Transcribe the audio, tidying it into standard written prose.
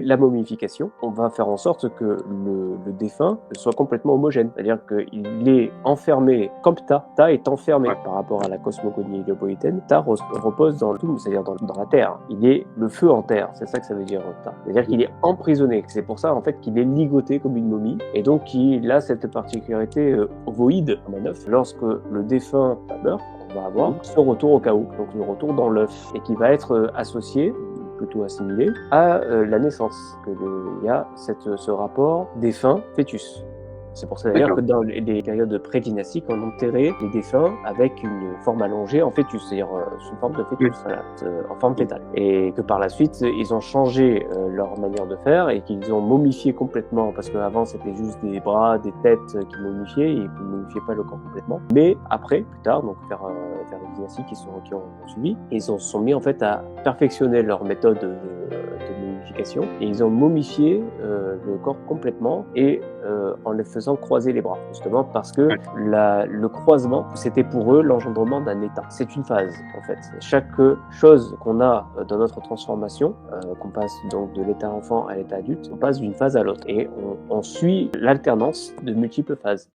La momification, on va faire en sorte que le défunt soit complètement homogène, c'est-à-dire qu'il est enfermé comme Ta. Ta est enfermé par rapport à la cosmogonie héliopolitaine. Ta repose dans le tout, c'est-à-dire dans la terre. Il est le feu en terre, c'est ça que ça veut dire Ta. C'est-à-dire qu'il est emprisonné. C'est pour ça en fait qu'il est ligoté comme une momie et donc il a cette particularité ovoïde comme un œuf. Lorsque le défunt meurt, on va avoir son retour au chaos, donc le retour dans l'œuf, et qui va être associé, plutôt assimilé, à la naissance. Il y a ce rapport défunt-fœtus. C'est pour ça d'ailleurs que dans les périodes pré-dynastiques, on enterrait les défunts avec une forme allongée en fœtus, c'est-à-dire sous forme de fœtus, voilà, en forme fétale. Et que par la suite, ils ont changé leur manière de faire et qu'ils ont momifié complètement, parce qu'avant c'était juste des bras, des têtes qui momifiaient, et ils ne momifiaient pas le corps complètement. Mais après, plus tard, donc vers les dynastiques qui ont suivi, ils se sont mis en fait à perfectionner leur méthode de momification et ils ont momifié le corps complètement et en les faisant croiser les bras, justement parce que le croisement, c'était pour eux l'engendrement d'un état. C'est une phase, en fait. Chaque chose qu'on a dans notre transformation, qu'on passe donc de l'état enfant à l'état adulte, on passe d'une phase à l'autre et on suit l'alternance de multiples phases.